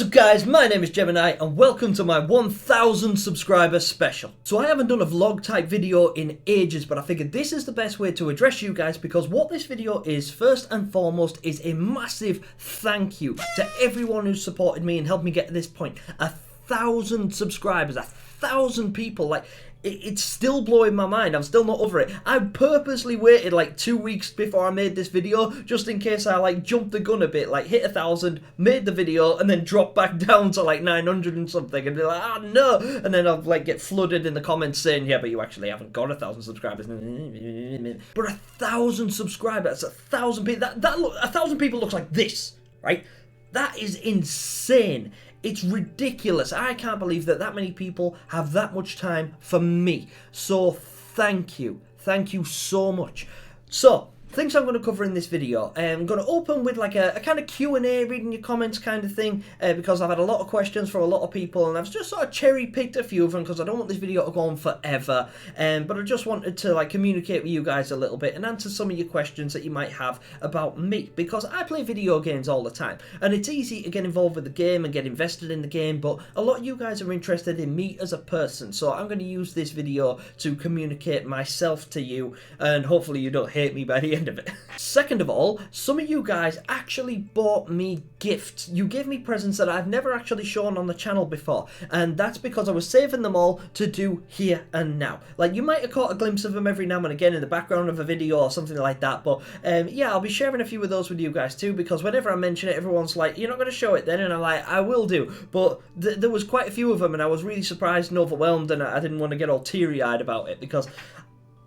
What's up guys, my name is Gemini and welcome to my 1000 subscriber special. So I haven't done a vlog type video in ages, but I figured this is the best way to address you guys because what this video is, first and foremost, is a massive thank you to everyone who's supported me and helped me get to this point. 1,000 subscribers, 1,000 people, like, it's still blowing my mind. I'm still not over it. I purposely waited like 2 weeks before I made this video just in case I like jumped the gun a bit, like hit 1,000, made the video and then dropped back down to like 900 and something and be like, ah no, and then I'll like get flooded in the comments saying, yeah, but you actually haven't got 1,000 subscribers. But 1,000 subscribers, that's 1,000 people. That 1,000 people looks like this, right? That is insane. It's ridiculous. I can't believe that that many people have that much time for me. So thank you. Thank you so much. So, things I'm going to cover in this video. I'm going to open with like a kind of Q&A, reading your comments kind of thing, because I've had a lot of questions from a lot of people and I've just sort of cherry picked a few of them because I don't want this video to go on forever, but I just wanted to like communicate with you guys a little bit and answer some of your questions that you might have about me, because I play video games all the time and it's easy to get involved with the game and get invested in the game, but a lot of you guys are interested in me as a person, so I'm going to use this video to communicate myself to you and hopefully you don't hate me by the end of it. Second of all, some of you guys actually bought me gifts. You gave me presents that I've never actually shown on the channel before, and that's because I was saving them all to do here and now. Like, you might have caught a glimpse of them every now and again in the background of a video or something like that, but yeah, I'll be sharing a few of those with you guys too, because whenever I mention it, everyone's like, you're not going to show it then? And I'm like, I will do, but there was quite a few of them and I was really surprised and overwhelmed, and I didn't want to get all teary-eyed about it because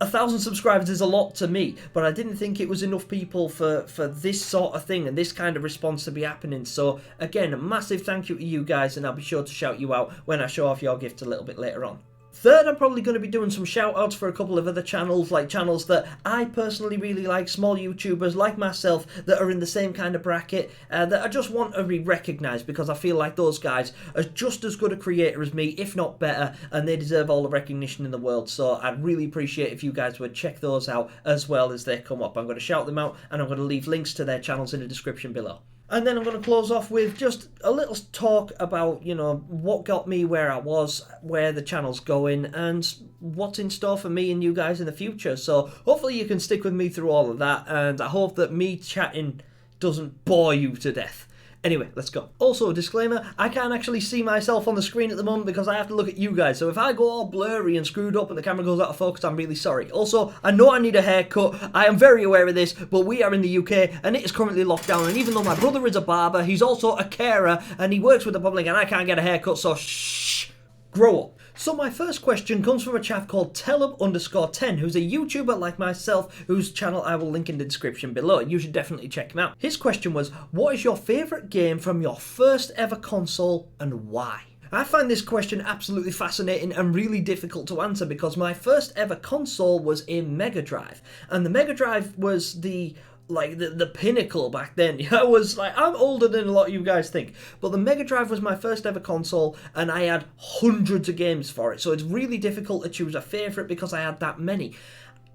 1,000 subscribers is a lot to me, but I didn't think it was enough people for this sort of thing and this kind of response to be happening. So again, a massive thank you to you guys, and I'll be sure to shout you out when I show off your gift a little bit later on. Third, I'm probably going to be doing some shout-outs for a couple of other channels, like channels that I personally really like, small YouTubers like myself that are in the same kind of bracket, that I just want to be recognised because I feel like those guys are just as good a creator as me, if not better, and they deserve all the recognition in the world. So I'd really appreciate if you guys would check those out as well as they come up. I'm going to shout them out and I'm going to leave links to their channels in the description below. And then I'm going to close off with just a little talk about, you know, what got me where I was, where the channel's going, and what's in store for me and you guys in the future. So hopefully you can stick with me through all of that, and I hope that me chatting doesn't bore you to death. Anyway, let's go. Also, a disclaimer, I can't actually see myself on the screen at the moment because I have to look at you guys. So if I go all blurry and screwed up and the camera goes out of focus, I'm really sorry. Also, I know I need a haircut. I am very aware of this, but we are in the UK and it is currently locked down. And even though my brother is a barber, he's also a carer and he works with the public and I can't get a haircut, so shh, grow up. So my first question comes from a chap called Telub_10, who's a YouTuber like myself, whose channel I will link in the description below. You should definitely check him out. His question was, what is your favourite game from your first ever console and why? I find this question absolutely fascinating and really difficult to answer because my first ever console was a Mega Drive, and the Mega Drive was the pinnacle back then. I was like, I'm older than a lot of you guys think, but the Mega Drive was my first ever console and I had hundreds of games for it, so it's really difficult to choose a favourite because I had that many.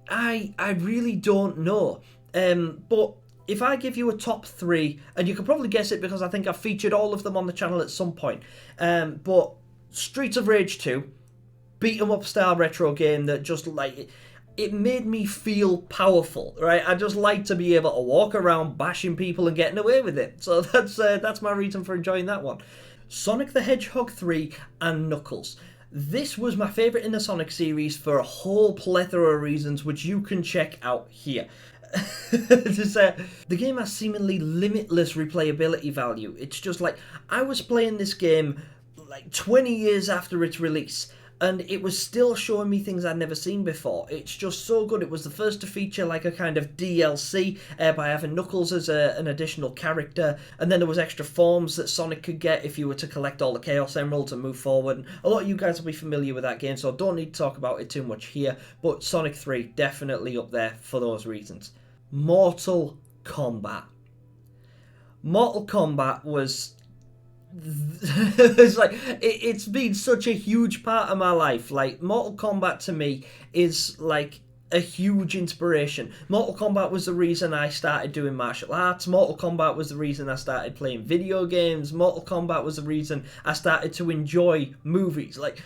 I really don't know, but if I give you a top 3, and you can probably guess it because I think I've featured all of them on the channel at some point, but Streets of Rage 2, beat 'em up style retro game that just like, it made me feel powerful, right? I just like to be able to walk around bashing people and getting away with it. So that's my reason for enjoying that one. Sonic the Hedgehog 3 and Knuckles. This was my favourite in the Sonic series for a whole plethora of reasons, which you can check out here. The game has seemingly limitless replayability value. It's just like, I was playing this game like 20 years after its release, and it was still showing me things I'd never seen before. It's just so good. It was the first to feature like a kind of DLC by having Knuckles as an additional character, and then there was extra forms that Sonic could get if you were to collect all the Chaos Emeralds and move forward. And a lot of you guys will be familiar with that game, so I don't need to talk about it too much here, but Sonic 3 definitely up there for those reasons. Mortal Kombat. Mortal Kombat was it's like it's been such a huge part of my life. Like, Mortal Kombat to me is like a huge inspiration. Mortal Kombat was the reason I started doing martial arts. Mortal Kombat was the reason I started playing video games. Mortal Kombat was the reason I started to enjoy movies. Like,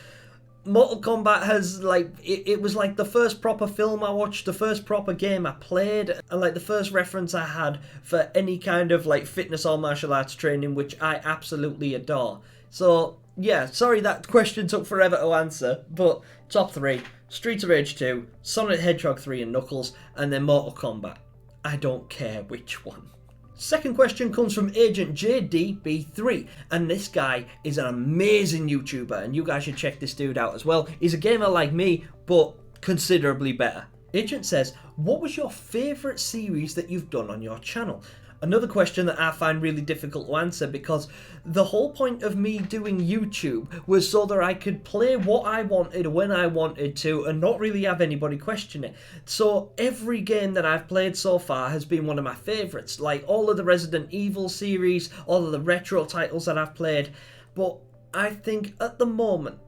Mortal Kombat has, like, it was like the first proper film I watched, the first proper game I played, and like the first reference I had for any kind of like fitness or martial arts training, which I absolutely adore. So yeah, sorry that question took forever to answer, but top 3, Streets of Rage 2, Sonic the Hedgehog 3 and Knuckles, and then Mortal Kombat. I don't care which one. Second question comes from Agent JDB3, and this guy is an amazing YouTuber, and you guys should check this dude out as well. He's a gamer like me, but considerably better. Agent says, what was your favourite series that you've done on your channel? Another question that I find really difficult to answer, because the whole point of me doing YouTube was so that I could play what I wanted when I wanted to and not really have anybody question it. So every game that I've played so far has been one of my favourites, like all of the Resident Evil series, all of the retro titles that I've played. But I think at the moment,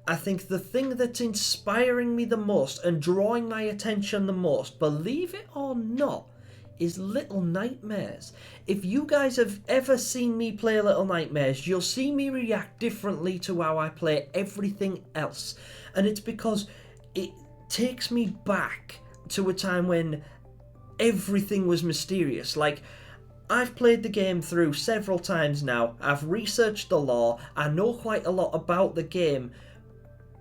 I think the thing that's inspiring me the most and drawing my attention the most, believe it or not, is Little Nightmares. If you guys have ever seen me play Little Nightmares, you'll see me react differently to how I play everything else. And it's because it takes me back to a time when everything was mysterious. Like, I've played the game through several times now, I've researched the lore, I know quite a lot about the game,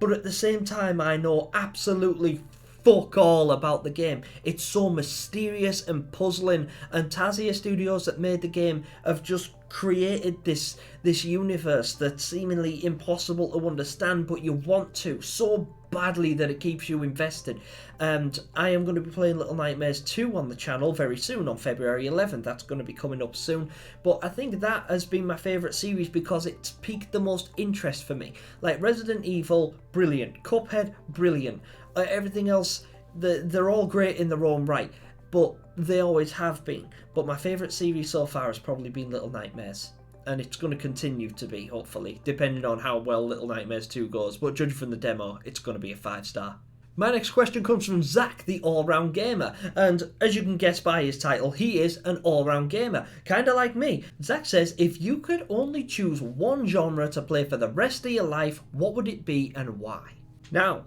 but at the same time I know absolutely fuck all about the game. It's so mysterious and puzzling, and Tazia Studios that made the game have just created this universe that's seemingly impossible to understand, but you want to so badly that it keeps you invested. And I am going to be playing Little Nightmares 2 on the channel very soon, on February 11th. That's going to be coming up soon. But I think that has been my favourite series because it's piqued the most interest for me. Like Resident Evil, brilliant. Cuphead, brilliant. Everything else, they're all great in their own right, but they always have been. But my favourite series so far has probably been Little Nightmares, and it's going to continue to be, hopefully, depending on how well Little Nightmares 2 goes. But judging from the demo, it's going to be a 5-star. My next question comes from Zach, the all-round gamer, and as you can guess by his title, he is an all-round gamer, kinda like me. Zach says, if you could only choose one genre to play for the rest of your life, what would it be and why? Now,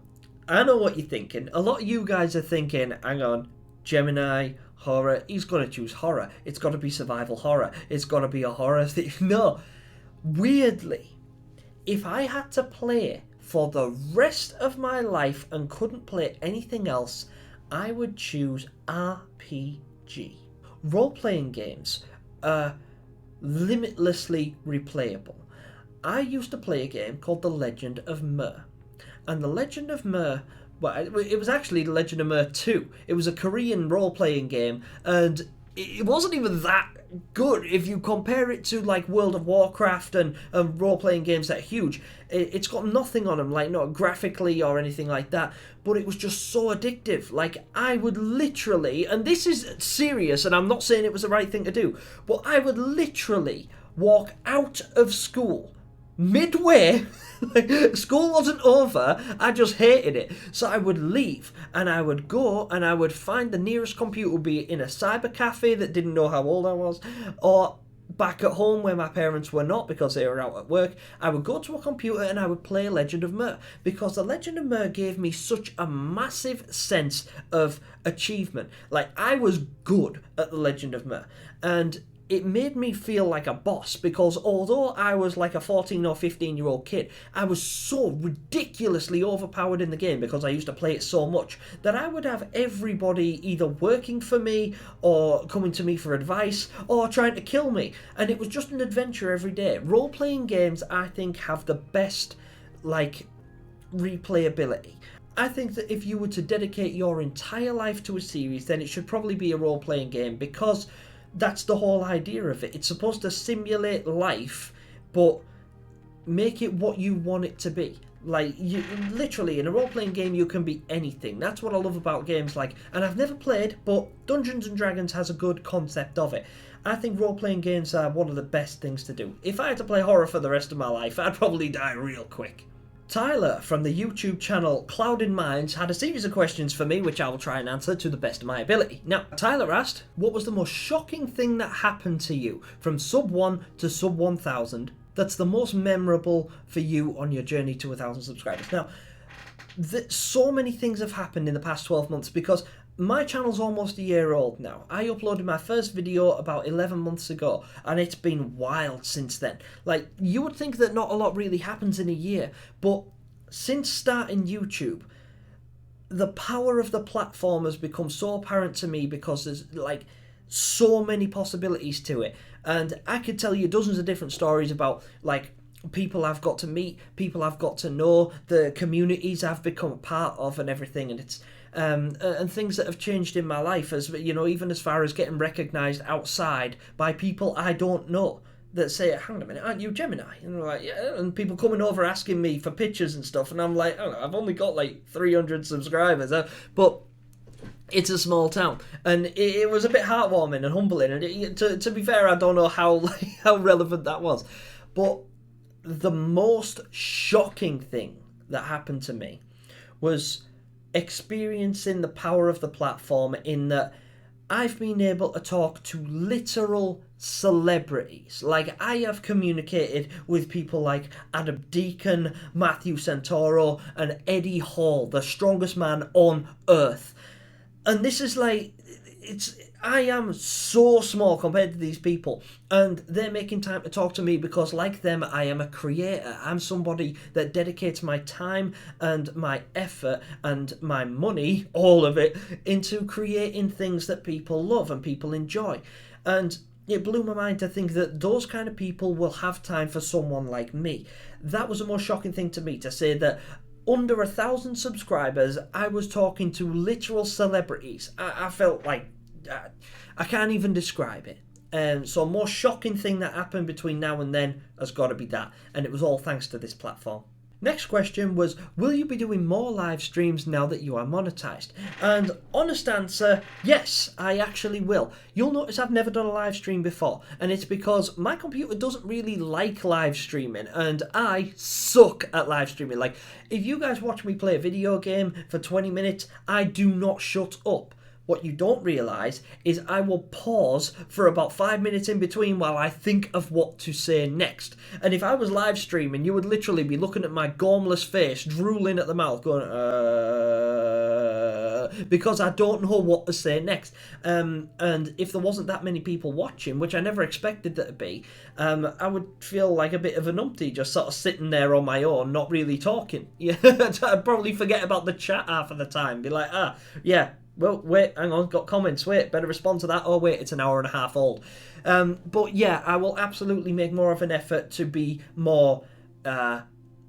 I know what you're thinking. A lot of you guys are thinking, hang on, Gemini, horror, he's going to choose horror. It's got to be survival horror. It's got to be a horror thing. No. Weirdly, if I had to play for the rest of my life and couldn't play anything else, I would choose RPG. Role-playing games are limitlessly replayable. I used to play a game called The Legend of Mer. And The Legend of Mer, well, it was actually The Legend of Mer 2. It was a Korean role-playing game, and it wasn't even that good if you compare it to like World of Warcraft and role-playing games that are huge. It's got nothing on them, like not graphically or anything like that, but it was just so addictive. Like, I would literally, and this is serious, and I'm not saying it was the right thing to do, but I would literally walk out of school midway. Like, school wasn't over, I just hated it, so I would leave and I would go and I would find the nearest computer, be it in a cyber cafe that didn't know how old I was, or back at home where my parents were not because they were out at work. I would go to a computer and I would play Legend of Mer, because the Legend of Mer gave me such a massive sense of achievement. Like, I was good at the Legend of Mer, and it made me feel like a boss, because although I was like a 14 or 15 year old kid, I was so ridiculously overpowered in the game because I used to play it so much that I would have everybody either working for me or coming to me for advice or trying to kill me, and it was just an adventure every day. Role-playing games, I think, have the best like replayability. I think that if you were to dedicate your entire life to a series, then it should probably be a role-playing game, because that's the whole idea of it. It's supposed to simulate life, but make it what you want it to be. Like, you literally, in a role-playing game, you can be anything. That's what I love about games like, and I've never played, but Dungeons and Dragons has a good concept of it. I think role-playing games are one of the best things to do. If I had to play horror for the rest of my life, I'd probably die real quick. Tyler from the YouTube channel Clouded Minds had a series of questions for me, which I will try and answer to the best of my ability. Now, Tyler asked, what was the most shocking thing that happened to you from sub 1 to sub 1,000 that's the most memorable for you on your journey to 1,000 subscribers? Now, so many things have happened in the past 12 months because my channel's almost a year old now. I uploaded my first video about 11 months ago, and it's been wild since then. Like, you would think that not a lot really happens in a year, but since starting YouTube, the power of the platform has become so apparent to me because there's, like, so many possibilities to it. And I could tell you dozens of different stories about, like, people I've got to meet, people I've got to know, the communities I've become a part of and everything, and it's and things that have changed in my life, as you know, even as far as getting recognised outside by people I don't know that say, hang on a minute, aren't you Gemini? And they're like, yeah, and people coming over asking me for pictures and stuff, and I'm like, I don't know, I've only got like 300 subscribers, but it's a small town, and it was a bit heartwarming and humbling, and to be fair, I don't know how relevant that was, but the most shocking thing that happened to me was experiencing the power of the platform, in that I've been able to talk to literal celebrities. Like, I have communicated with people like Adam Deacon, Matthew Santoro, and Eddie Hall, the strongest man on earth. And this is like, I am so small compared to these people, and they're making time to talk to me because, like them, I am a creator. I'm somebody that dedicates my time and my effort and my money, all of it, into creating things that people love and people enjoy. And it blew my mind to think that those kind of people will have time for someone like me. That was the most shocking thing to me, to say that under 1,000 subscribers, I was talking to literal celebrities. I felt like, I can't even describe it. So most shocking thing that happened between now and then has got to be that, and it was all thanks to this platform. Next question was, will you be doing more live streams now that you are monetized? And honest answer, yes, I actually will. You'll notice I've never done a live stream before, and it's because my computer doesn't really like live streaming, and I suck at live streaming. Like, if you guys watch me play a video game for 20 minutes, I do not shut up. What you don't realise is I will pause for about 5 minutes in between while I think of what to say next. And if I was live streaming, you would literally be looking at my gormless face, drooling at the mouth, going, because I don't know what to say next. And if there wasn't that many people watching, which I never expected there to be, I would feel like a bit of a numpty, just sort of sitting there on my own, not really talking. Yeah, I'd probably forget about the chat half of the time, be like, yeah. Well, wait, hang on, got comments, wait, better respond to that, oh wait, it's an hour and a half old. But yeah, I will absolutely make more of an effort to be more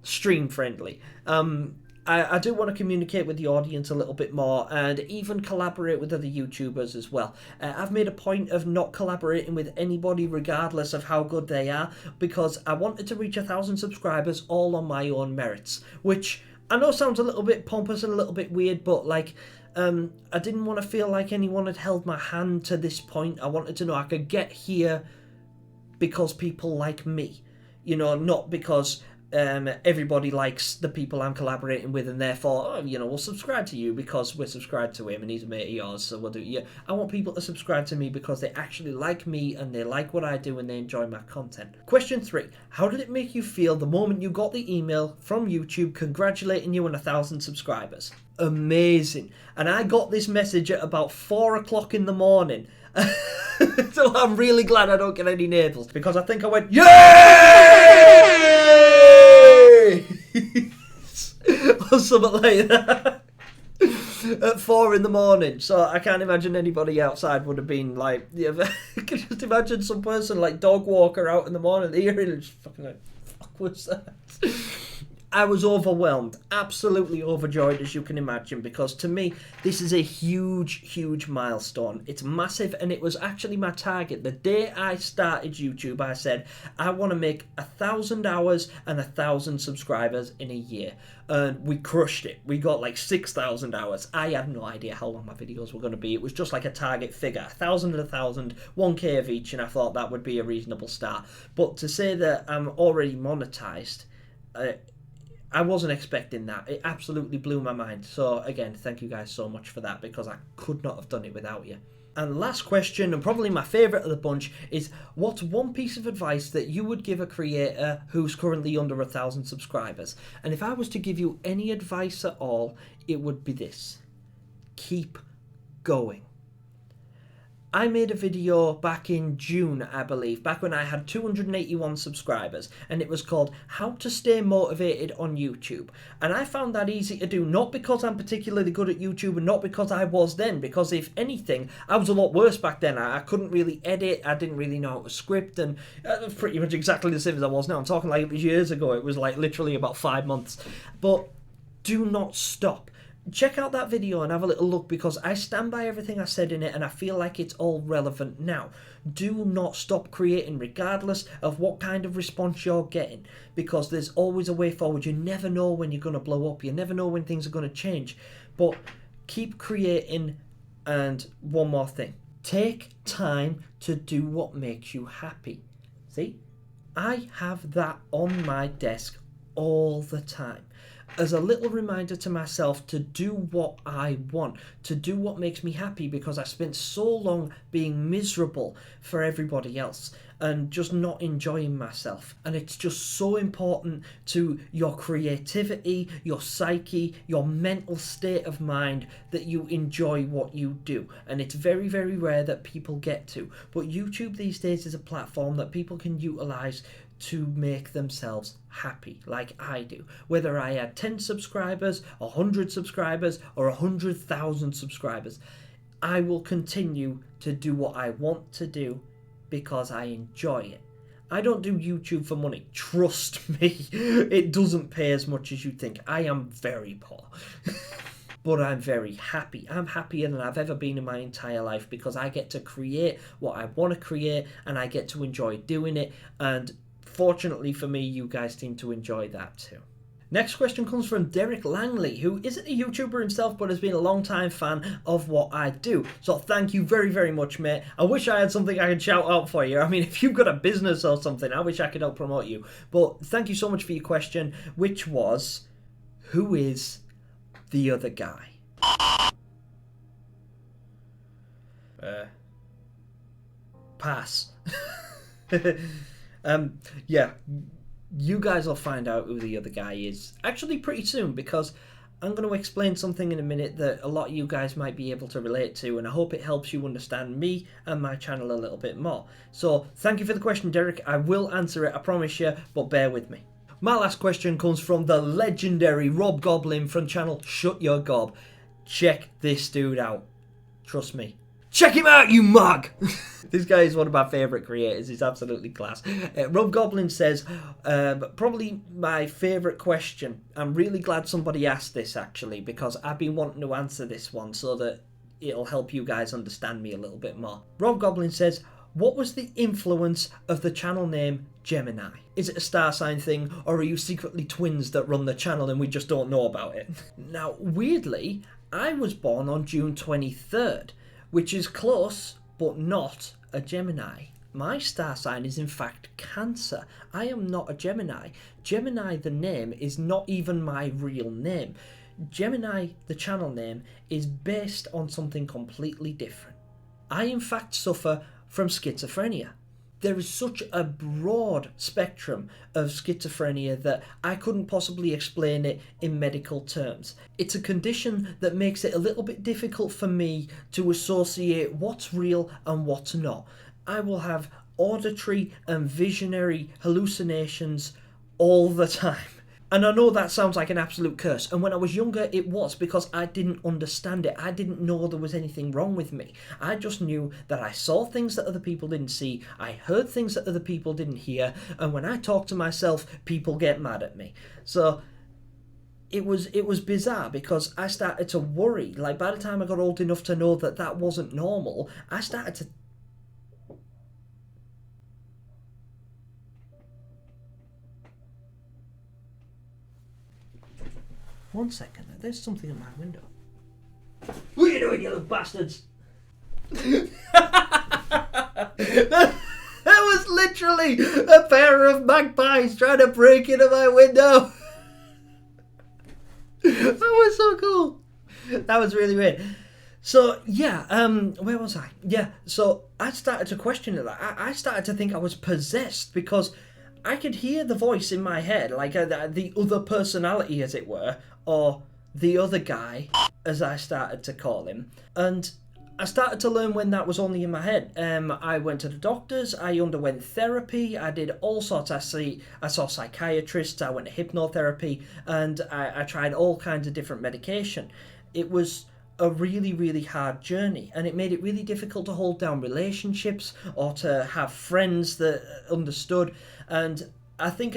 stream friendly. I do want to communicate with the audience a little bit more, and even collaborate with other YouTubers as well. I've made a point of not collaborating with anybody regardless of how good they are, because I wanted to reach 1,000 subscribers all on my own merits, which I know sounds a little bit pompous and a little bit weird, but like, I didn't want to feel like anyone had held my hand to this point. I wanted to know I could get here because people like me, you know, not because everybody likes the people I'm collaborating with, and therefore, we'll subscribe to you because we're subscribed to him and he's a mate of yours, so we'll do it. Yeah, I want people to subscribe to me because they actually like me and they like what I do and they enjoy my content. Question 3. How did it make you feel the moment you got the email from YouTube congratulating you on 1,000 subscribers? Amazing. And I got this message at about 4 o'clock in the morning. So I'm really glad I don't get any neighbours, because I think I went, yay! Or something like that. At 4 in the morning. So I can't imagine anybody outside would have been like, I can just imagine some person like dog walker out in the morning, hearing and just fucking like, fuck was that? I was overwhelmed, absolutely overjoyed, as you can imagine, because to me, this is a huge, huge milestone. It's massive, and it was actually my target. The day I started YouTube, I said, I want to make 1,000 hours and 1,000 subscribers in a year. And we crushed it. We got like 6,000 hours. I had no idea how long my videos were going to be. It was just like a target figure, 1,000 and 1,000, 1K of each, and I thought that would be a reasonable start. But to say that I'm already monetized, I wasn't expecting that. It absolutely blew my mind. So again, thank you guys so much for that, because I could not have done it without you. And last question, and probably my favourite of the bunch, is what's one piece of advice that you would give a creator who's currently under 1,000 subscribers? And if I was to give you any advice at all, it would be this: keep going. I made a video back in June, I believe, back when I had 281 subscribers, and it was called How to Stay Motivated on YouTube. And I found that easy to do, not because I'm particularly good at YouTube and not because I was then, because if anything, I was a lot worse back then. I couldn't really edit, I didn't really know how to script, and it was pretty much exactly the same as I was now. I'm talking like it was years ago, it was like literally about 5 months. But do not stop. Check out that video and have a little look, because I stand by everything I said in it and I feel like it's all relevant now. Do not stop creating regardless of what kind of response you're getting, because there's always a way forward. You never know when you're going to blow up. You never know when things are going to change. But keep creating. And one more thing. Take time to do what makes you happy. See? I have that on my desk all the time, as a little reminder to myself to do what I want, to do what makes me happy, because I spent so long being miserable for everybody else and just not enjoying myself. And it's just so important to your creativity, your psyche, your mental state of mind, that you enjoy what you do. And it's very, very rare that people get to. But YouTube these days is a platform that people can utilize to make themselves happy, like I do. Whether I had 10 subscribers, 100 subscribers, or 100,000 subscribers, I will continue to do what I want to do because I enjoy it. I don't do YouTube for money. Trust me, it doesn't pay as much as you think. I am very poor. But I'm very happy. I'm happier than I've ever been in my entire life, because I get to create what I want to create and I get to enjoy doing it. And fortunately for me, you guys seem to enjoy that too. Next question comes from Derek Langley, who isn't a YouTuber himself but has been a long time fan of what I do. So thank you very, very much, mate. I wish I had something I could shout out for you. I mean, if you've got a business or something, I wish I could help promote you. But thank you so much for your question, which was, who is the other guy? Pass. Yeah, you guys will find out who the other guy is actually pretty soon, because I'm going to explain something in a minute that a lot of you guys might be able to relate to, and I hope it helps you understand me and my channel a little bit more. So thank you for the question, Derek. I will answer it, I promise you, but bear with me. My last question comes from the legendary Rob Goblin from channel Shut Your Gob. Check this dude out. Trust me. Check him out, you mug! This guy is one of my favourite creators. He's absolutely class. Rob Goblin says, probably my favourite question. I'm really glad somebody asked this, actually, because I've been wanting to answer this one so that it'll help you guys understand me a little bit more. Rob Goblin says, what was the influence of the channel name Gemini? Is it a star sign thing, or are you secretly twins that run the channel and we just don't know about it? Now, weirdly, I was born on June 23rd. Which is close, but not a Gemini. My star sign is in fact Cancer. I am not a Gemini. Gemini, the name, is not even my real name. Gemini, the channel name, is based on something completely different. I in fact suffer from schizophrenia. There is such a broad spectrum of schizophrenia that I couldn't possibly explain it in medical terms. It's a condition that makes it a little bit difficult for me to associate what's real and what's not. I will have auditory and visionary hallucinations all the time. And I know that sounds like an absolute curse, and when I was younger it was, because I didn't understand it. I didn't know there was anything wrong with me. I just knew that I saw things that other people didn't see, I heard things that other people didn't hear, and when I talk to myself, people get mad at me. So it was bizarre, because I started to worry. Like, by the time I got old enough to know that that wasn't normal, I started to... One second, there's something at my window. What are you doing, you little bastards? That was literally a pair of magpies trying to break into my window. That was so cool. That was really weird. So yeah, where was I? Yeah, so I started to question it. I started to think I was possessed because I could hear the voice in my head, like the other personality, as it were, or the other guy, as I started to call him, and I started to learn when that was only in my head. I went to the doctors, I underwent therapy, I did all sorts. I saw psychiatrists, I went to hypnotherapy, and I tried all kinds of different medication. It was a really, really hard journey, and it made it really difficult to hold down relationships or to have friends that understood. And I think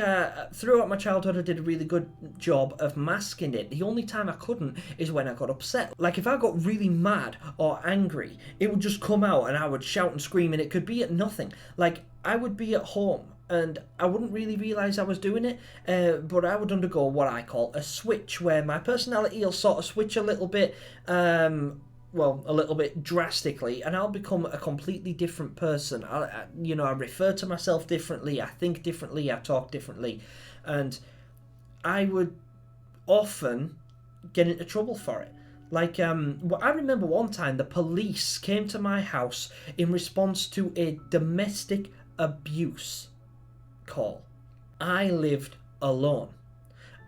throughout my childhood I did a really good job of masking it. The only time I couldn't is when I got upset. Like if I got really mad or angry, it would just come out and I would shout and scream, and it could be at nothing. Like I would be at home and I wouldn't really realise I was doing it, but I would undergo what I call a switch, where my personality will sort of switch a little bit, a little bit drastically, and I'll become a completely different person. I refer to myself differently, I think differently, I talk differently, and I would often get into trouble for it. Like, I remember one time the police came to my house in response to a domestic abuse call. I lived alone,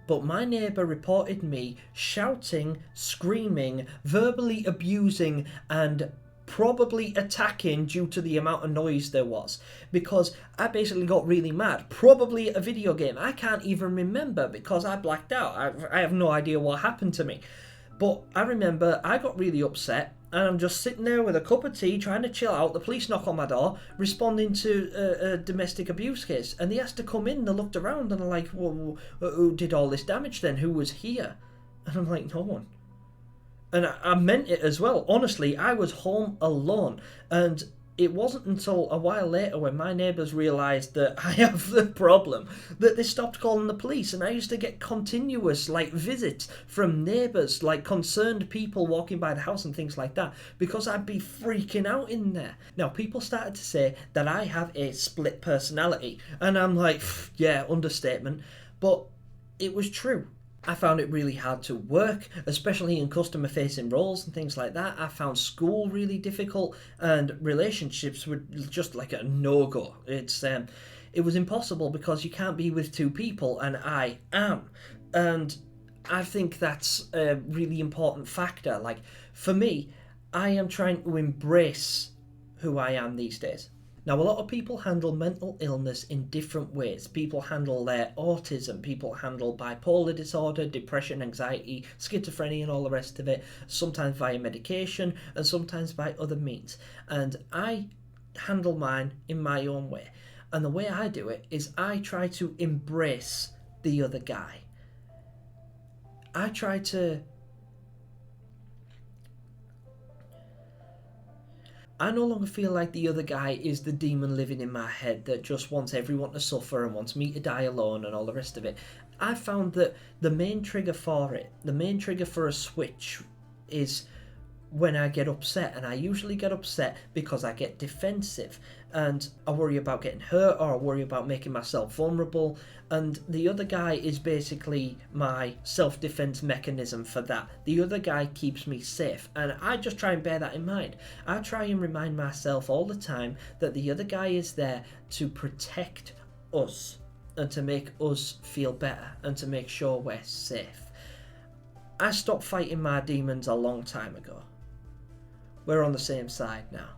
but my neighbour reported me shouting, screaming, verbally abusing, and probably attacking due to the amount of noise there was, because I basically got really mad. Probably a video game. I can't even remember because I blacked out. I have no idea what happened to me. But I remember I got really upset, and I'm just sitting there with a cup of tea trying to chill out. The police knock on my door responding to a domestic abuse case, and they asked to come in. They looked around and are like, well, who did all this damage then? Who was here? And I'm like, no one. And I meant it as well. Honestly, I was home alone, and it wasn't until a while later when my neighbours realised that I have the problem that they stopped calling the police. And I used to get continuous visits from neighbours, concerned people walking by the house and things like that, because I'd be freaking out in there. Now people started to say that I have a split personality, and I'm like, yeah, understatement, but it was true. I found it really hard to work, especially in customer-facing roles and things like that. I found school really difficult, and relationships were just like a no-go. It was impossible because you can't be with two people, and I am. And I think that's a really important factor. Like, for me, I am trying to embrace who I am these days. Now, a lot of people handle mental illness in different ways. People handle their autism, people handle bipolar disorder, depression, anxiety, schizophrenia and all the rest of it, sometimes via medication and sometimes by other means. And I handle mine in my own way. And the way I do it is I try to embrace the other guy. I no longer feel like the other guy is the demon living in my head that just wants everyone to suffer and wants me to die alone and all the rest of it. I found that the main trigger for it, the main trigger for a switch, is when I get upset. And I usually get upset because I get defensive and I worry about getting hurt, or I worry about making myself vulnerable. And the other guy is basically my self-defense mechanism for that. The other guy keeps me safe, and I just try and bear that in mind. I try and remind myself all the time that the other guy is there to protect us and to make us feel better and to make sure we're safe. I stopped fighting my demons a long time ago. We're on the same side now.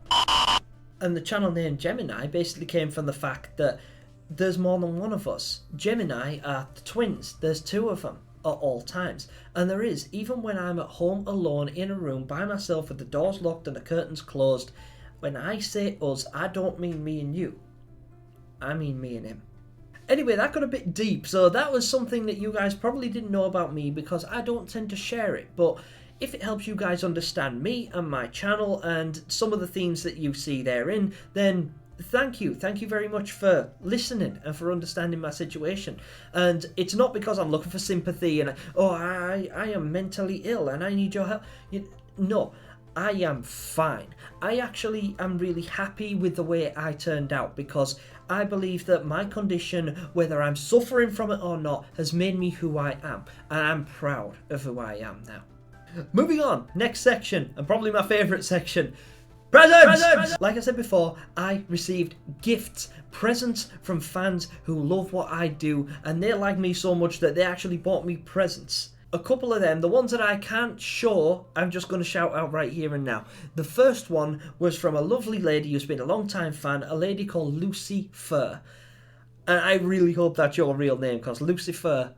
And the channel name Gemini basically came from the fact that there's more than one of us. Gemini are the twins. There's two of them at all times. And there is, even when I'm at home alone in a room by myself with the doors locked and the curtains closed, when I say us, I don't mean me and you. I mean me and him. Anyway, that got a bit deep, so that was something that you guys probably didn't know about me because I don't tend to share it, but if it helps you guys understand me and my channel and some of the themes that you see therein, then thank you. Thank you very much for listening and for understanding my situation. And it's not because I'm looking for sympathy and, I am mentally ill and I need your help. No, I am fine. I actually am really happy with the way I turned out because I believe that my condition, whether I'm suffering from it or not, has made me who I am, and I'm proud of who I am now. Moving on, next section, and probably my favourite section. Presents! Like I said before, I received gifts, presents from fans who love what I do, and they like me so much that they actually bought me presents. A couple of them, the ones that I can't show, I'm just going to shout out right here and now. The first one was from a lovely lady who's been a long time fan, a lady called Lucy Fur. And I really hope that's your real name, because Lucy Fur,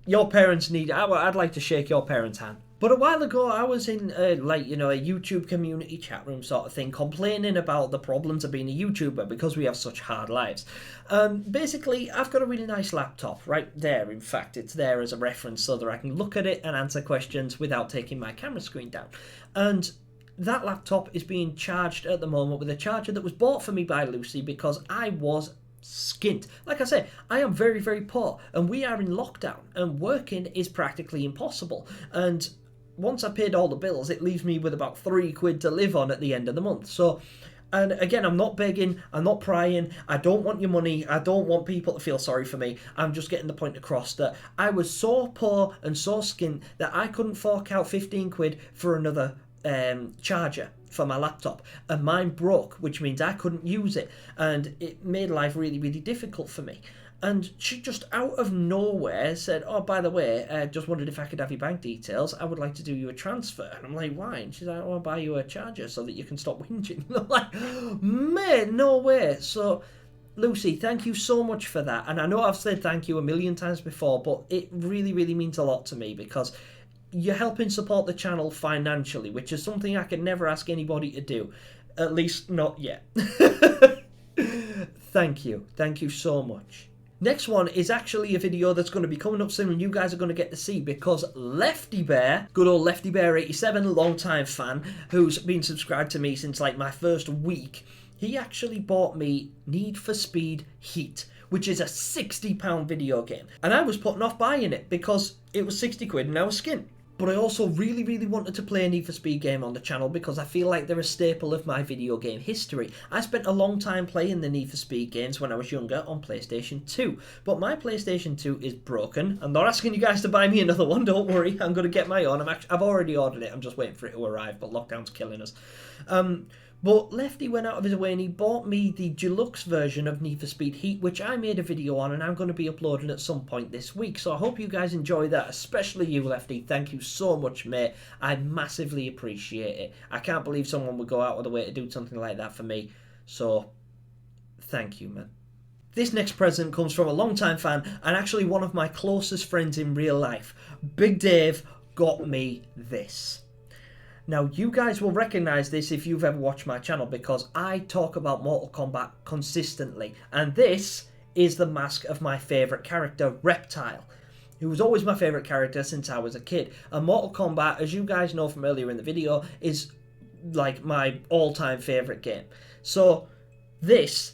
your parents need, I'd like to shake your parents' hand. But a while ago, I was in, a YouTube community chat room sort of thing, complaining about the problems of being a YouTuber because we have such hard lives. Basically, I've got a really nice laptop right there. In fact, it's there as a reference so that I can look at it and answer questions without taking my camera screen down. And that laptop is being charged at the moment with a charger that was bought for me by Lucy because I was skint. Like I say, I am very, very poor, and we are in lockdown, and working is practically impossible. And once I paid all the bills, it leaves me with about £3 to live on at the end of the month. So, and again, I'm not begging, I'm not prying, I don't want your money, I don't want people to feel sorry for me. I'm just getting the point across that I was so poor and so skint that I couldn't fork out £15 for another charger for my laptop, and mine broke, which means I couldn't use it, and it made life really, really difficult for me. And she just out of nowhere said, "Oh, by the way, just wondered if I could have your bank details. I would like to do you a transfer." And I'm like, "Why?" And she's like, "I want to buy you a charger so that you can stop whinging." And I'm like, "Mate, no way." So, Lucy, thank you so much for that. And I know I've said thank you a million times before, but it really, really means a lot to me because you're helping support the channel financially, which is something I could never ask anybody to do. At least not yet. Thank you. Thank you so much. Next one is actually a video that's going to be coming up soon and you guys are going to get to see because Lefty Bear, good old Lefty Bear 87, long-time fan, who's been subscribed to me since like my first week, he actually bought me Need for Speed Heat, which is a £60 video game. And I was putting off buying it because it was £60 and I was skint. But I also really, really wanted to play a Need for Speed game on the channel because I feel like they're a staple of my video game history. I spent a long time playing the Need for Speed games when I was younger on PlayStation 2. But my PlayStation 2 is broken. I'm not asking you guys to buy me another one, don't worry. I'm going to get my own. I've already ordered it. I'm just waiting for it to arrive, but lockdown's killing us. But Lefty went out of his way and he bought me the deluxe version of Need for Speed Heat, which I made a video on and I'm going to be uploading at some point this week. So I hope you guys enjoy that, especially you, Lefty. Thank you so much, mate. I massively appreciate it. I can't believe someone would go out of the way to do something like that for me. So, thank you, man. This next present comes from a long-time fan and actually one of my closest friends in real life. Big Dave got me this. Now, you guys will recognise this if you've ever watched my channel because I talk about Mortal Kombat consistently. And this is the mask of my favourite character, Reptile, who was always my favourite character since I was a kid. And Mortal Kombat, as you guys know from earlier in the video, is like my all-time favourite game. So, this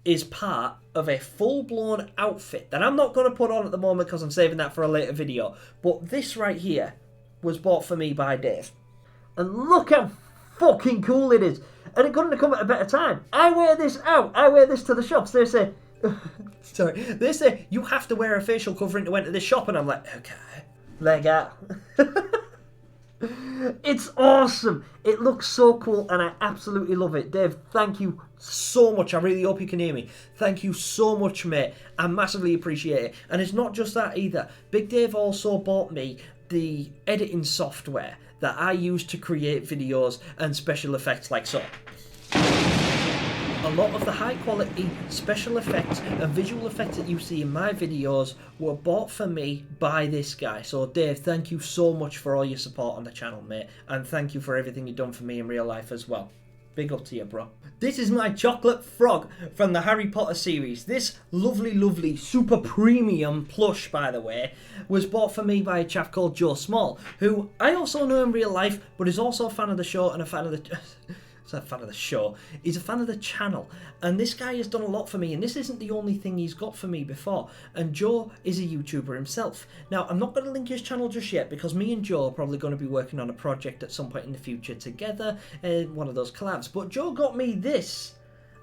is part of a full-blown outfit that I'm not going to put on at the moment because I'm saving that for a later video. But this right here was bought for me by Dave. And look how fucking cool it is. And it couldn't have come at a better time. I wear this out. I wear this to the shops. They say, sorry, they say, you have to wear a facial covering to enter this shop. And I'm like, okay, leg out. It's awesome. It looks so cool and I absolutely love it. Dave, thank you so much. I really hope you can hear me. Thank you so much, mate. I massively appreciate it. And it's not just that either. Big Dave also bought me the editing software that I use to create videos and special effects like so. A lot of the high quality special effects and visual effects that you see in my videos were bought for me by this guy. So Dave, thank you so much for all your support on the channel, mate. And thank you for everything you've done for me in real life as well. Big up to you, bro. This is my chocolate frog from the Harry Potter series. This lovely, lovely, super premium plush, by the way, was bought for me by a chap called Joe Small, who I also know in real life, but is also a fan of the show and a fan of the... He's a fan of the show. He's a fan of the channel. And this guy has done a lot for me. And this isn't the only thing he's got for me before. And Joe is a YouTuber himself. Now, I'm not going to link his channel just yet because me and Joe are probably going to be working on a project at some point in the future together. One of those collabs. But Joe got me this.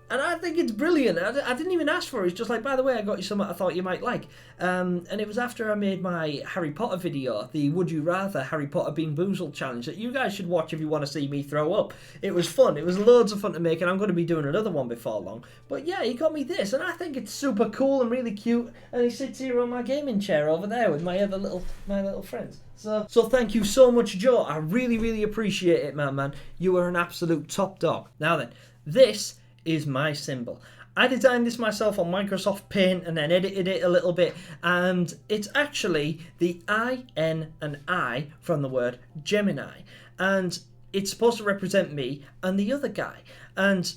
And I think it's brilliant. I didn't even ask for it. It's just like, by the way, I got you something I thought you might like. And it was after I made my Harry Potter video, the Would You Rather Harry Potter Bean Boozled challenge, that you guys should watch if you want to see me throw up. It was fun. It was loads of fun to make, and I'm going to be doing another one before long. But yeah, he got me this, and I think it's super cool and really cute. And he sits here on my gaming chair over there with my little friends. So thank you so much, Joe. I really, really appreciate it, man. You are an absolute top dog. Now then, this is my symbol. I designed this myself on Microsoft Paint and then edited it a little bit, and it's actually the I, N and I from the word Gemini, and it's supposed to represent me and the other guy. And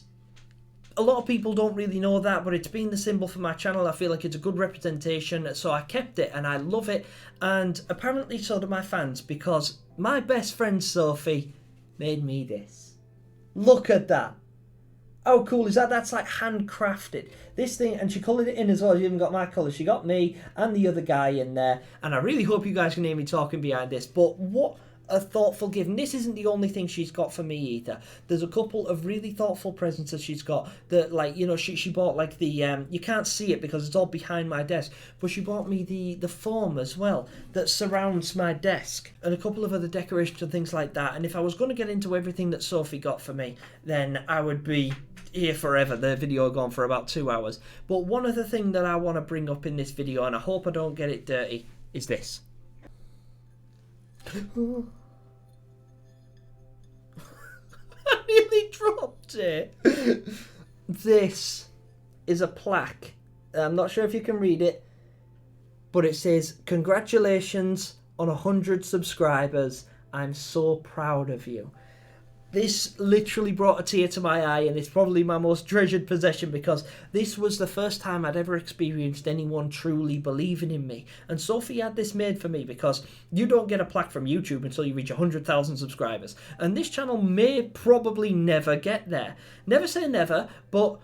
a lot of people don't really know that, but it's been the symbol for my channel. I feel like it's a good representation, so I kept it and I love it, and apparently so do my fans, because my best friend Sophie made me this. Look at that. How cool is that? That's like handcrafted. This thing, and she coloured it in as well. She even got my colour. She got me and the other guy in there. And I really hope you guys can hear me talking behind this. But what a thoughtful gift. And this isn't the only thing she's got for me either. There's a couple of really thoughtful presents that she's got. That, like, you know, she bought like the, you can't see it because it's all behind my desk. But she bought me the foam as well that surrounds my desk. And a couple of other decorations and things like that. And if I was going to get into everything that Sophie got for me, then I would be here forever. The video gone for about 2 hours. But one other thing that I want to bring up in this video, and I hope I don't get it dirty, is this. I nearly dropped it. This is a plaque. I'm not sure if you can read it, but it says, "Congratulations on 100 subscribers. I'm so proud of you." This literally brought a tear to my eye, and it's probably my most treasured possession, because this was the first time I'd ever experienced anyone truly believing in me. And Sophie had this made for me, because you don't get a plaque from YouTube until you reach 100,000 subscribers. And this channel may probably never get there. Never say never, but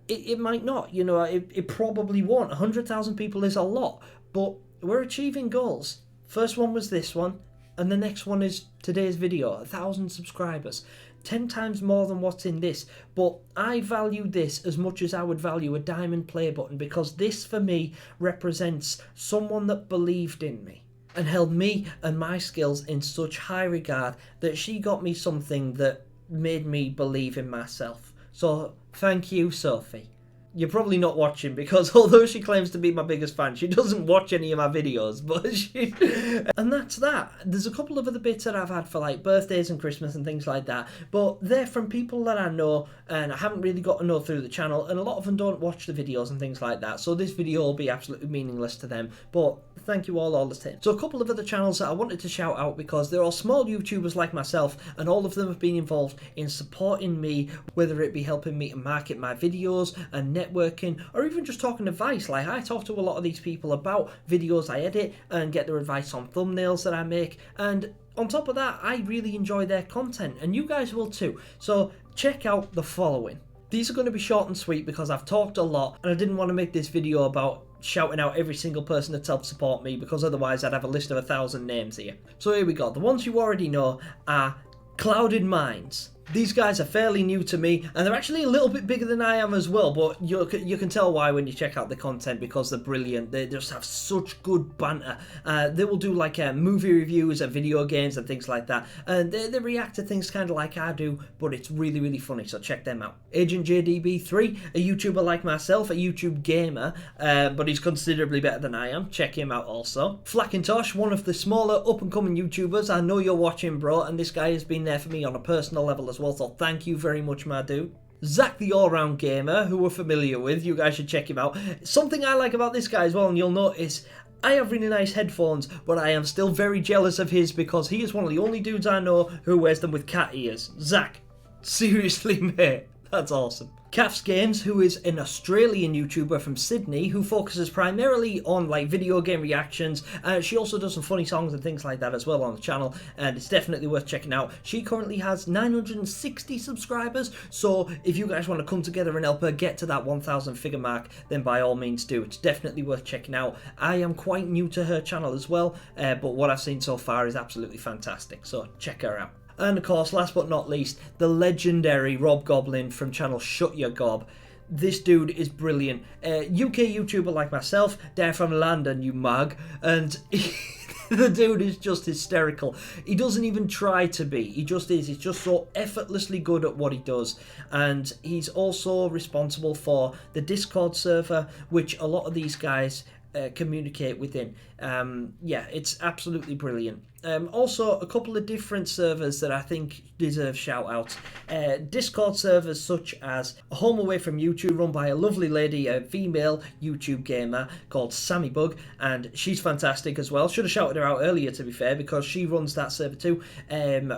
it might not. You know, it probably won't. 100,000 people is a lot, but we're achieving goals. First one was this one. And the next one is today's video, 1,000 subscribers. 10 times more than what's in this. But I value this as much as I would value a diamond play button, because this for me represents someone that believed in me and held me and my skills in such high regard that she got me something that made me believe in myself. So thank you, Sophie. You're probably not watching, because although she claims to be my biggest fan, she doesn't watch any of my videos, but she... And that's that. There's a couple of other bits that I've had for like birthdays and Christmas and things like that, but they're from people that I know and I haven't really got to know through the channel, and a lot of them don't watch the videos and things like that, so this video will be absolutely meaningless to them, but thank you all the same. So a couple of other channels that I wanted to shout out, because they're all small YouTubers like myself, and all of them have been involved in supporting me, whether it be helping me to market my videos and networking, or even just talking advice. Like, I talk to a lot of these people about videos I edit and get their advice on thumbnails that I make, and on top of that, I really enjoy their content, and you guys will too. So check out the following. These are going to be short and sweet because I've talked a lot, and I didn't want to make this video about shouting out every single person that's helped support me, because otherwise I'd have a list of 1,000 names here. So here we go. The ones you already know are Clouded Minds. These guys are fairly new to me, and they're actually a little bit bigger than I am as well, but you can tell why when you check out the content, because they're brilliant. They just have such good banter. They will do like movie reviews and video games and things like that, and they react to things kind of like I do, but it's really, really funny, so check them out. Agent JDB3, a YouTuber like myself, a YouTube gamer, but he's considerably better than I am. Check him out also. Flackintosh, one of the smaller up-and-coming YouTubers. I know you're watching, bro, and this guy has been there for me on a personal level as well, so thank you very much, my dude. Zach the All-Round Gamer, who we're familiar with, you guys should check him out. Something I like about this guy as well, and you'll notice, I have really nice headphones, but I am still very jealous of his, because he is one of the only dudes I know who wears them with cat ears. Zach, seriously, mate, that's awesome. Cafs Games, who is an Australian YouTuber from Sydney who focuses primarily on like video game reactions. She also does some funny songs and things like that as well on the channel, and it's definitely worth checking out. She currently has 960 subscribers, so if you guys want to come together and help her get to that 1,000 figure mark, then by all means do. It's definitely worth checking out. I am quite new to her channel as well, but what I've seen so far is absolutely fantastic, so check her out. And of course, last but not least, the legendary Rob Goblin from channel Shut Your Gob. This dude is brilliant. UK YouTuber like myself, they're from London, you mug, and the dude is just hysterical. He doesn't even try to be. He just is. He's just so effortlessly good at what he does. And he's also responsible for the Discord server, which a lot of these guys communicate within. Yeah, it's absolutely brilliant. Also, a couple of different servers that I think deserve shout outs. Discord servers such as Home Away from YouTube, run by a lovely lady, a female YouTube gamer called Sammy Bug, and she's fantastic as well. Should have shouted her out earlier, to be fair, because she runs that server too.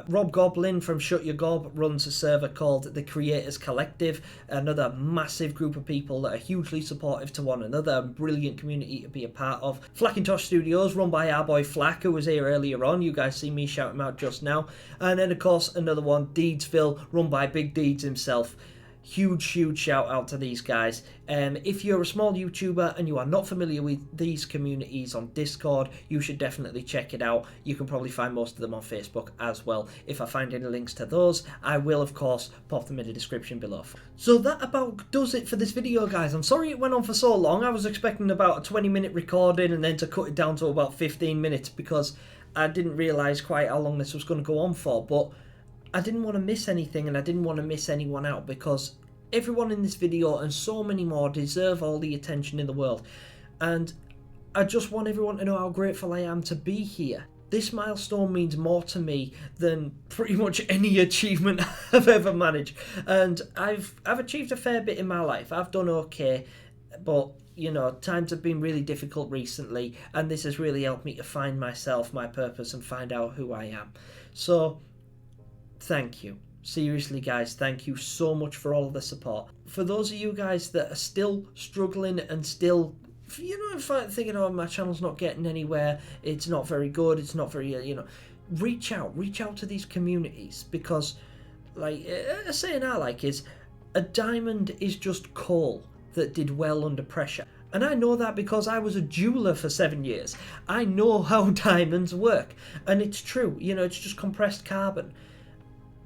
Rob Goblin from Shut Your Gob runs a server called The Creators Collective, another massive group of people that are hugely supportive to one another, a brilliant community to be a part of. Flackintosh Studios, run by our boy Flack, who was here earlier on. You guys see me shout him out just now. And then, of course, another one, Deedsville, run by Big Deeds himself. Huge shout out to these guys. If you're a small YouTuber and you are not familiar with these communities on Discord, you should definitely check it out. You can probably find most of them on Facebook as well. If I find any links to those, I will of course pop them in the description below. So that about does it for this video, guys. I'm sorry it went on for so long. I was expecting about a 20-minute recording and then to cut it down to about 15 minutes because I didn't realise quite how long this was going to go on for, but I didn't want to miss anything and I didn't want to miss anyone out because everyone in this video and so many more deserve all the attention in the world, and I just want everyone to know how grateful I am to be here. This milestone means more to me than pretty much any achievement I've ever managed, and I've achieved a fair bit in my life. I've done okay, but you know, times have been really difficult recently, and this has really helped me to find myself, my purpose, and find out who I am. So thank you. Seriously, guys, thank you so much for all of the support. For those of you guys that are still struggling and still, you know, thinking, oh, my channel's not getting anywhere, it's not very good, it's not very, you know, reach out to these communities, because, like, a saying I like is, a diamond is just coal that did well under pressure. And I know that because I was a jeweler for 7 years. I know how diamonds work, and it's true, you know, it's just compressed carbon.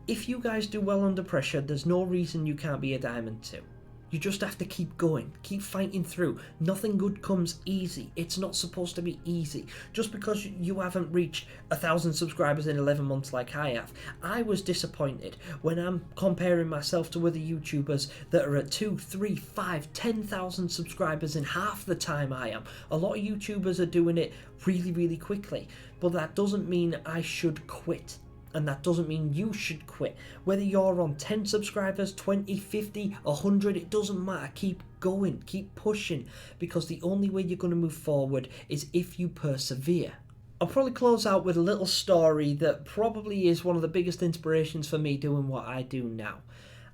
If you guys do well under pressure, there's no reason you can't be a diamond too. You just have to keep going, keep fighting through. Nothing good comes easy. It's not supposed to be easy. Just because you haven't reached 1,000 subscribers in 11 months like I have. I was disappointed when I'm comparing myself to other YouTubers that are at 2, 3, 5, 10,000 subscribers in half the time I am. A lot of YouTubers are doing it really, really quickly. But that doesn't mean I should quit. And that doesn't mean you should quit. Whether you're on 10 subscribers, 20, 50, 100, it doesn't matter. Keep going, keep pushing, because the only way you're going to move forward is if you persevere. I'll probably close out with a little story that probably is one of the biggest inspirations for me doing what I do now.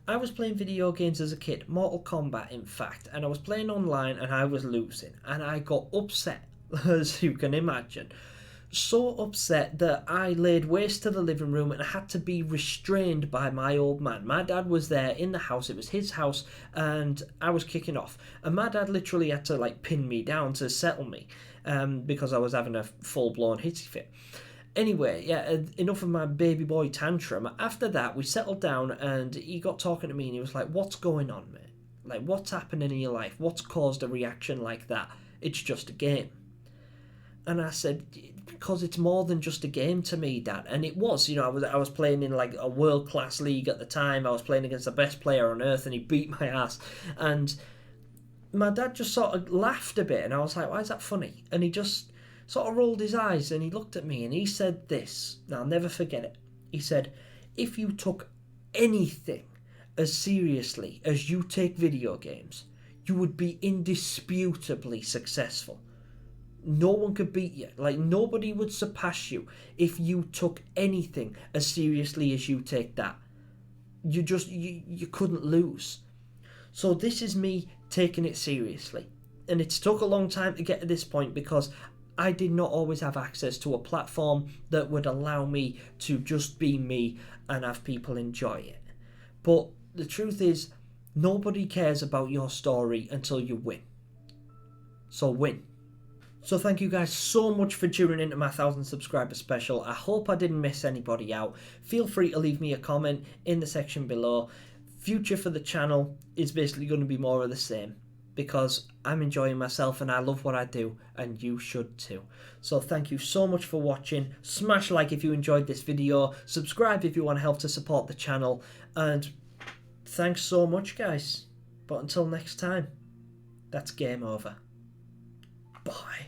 I was playing video games as a kid, Mortal Kombat in fact, and I was playing online and I was losing, and I got upset, as you can imagine. So upset that I laid waste to the living room and had to be restrained by my old man. My dad was there in the house, it was his house, and I was kicking off. And my dad literally had to like pin me down to settle me because I was having a full-blown hissy fit. Anyway, yeah, enough of my baby boy tantrum. After that, we settled down and he got talking to me and he was like, what's going on, mate? Like, what's happening in your life? What's caused a reaction like that? It's just a game. And I said, because it's more than just a game to me, Dad. And it was, you know, I was playing in like a world-class league at the time. I was playing against the best player on earth and he beat my ass. And my dad just sort of laughed a bit and I was like, why is that funny? And he just sort of rolled his eyes and he looked at me and he said this. Now, I'll never forget it. He said, if you took anything as seriously as you take video games, you would be indisputably successful. No one could beat you. Like, nobody would surpass you if you took anything as seriously as you take that. You couldn't lose. So this is me taking it seriously. And it's took a long time to get to this point because I did not always have access to a platform that would allow me to just be me and have people enjoy it. But the truth is, nobody cares about your story until you win. So win. So thank you guys so much for tuning into my 1,000 subscriber special. I hope I didn't miss anybody out. Feel free to leave me a comment in the section below. future for the channel is basically going to be more of the same, because I'm enjoying myself and I love what I do, and you should too. So thank you so much for watching. Smash like if you enjoyed this video, subscribe if you want to help to support the channel, and thanks so much guys. But until next time, that's game over. Bye.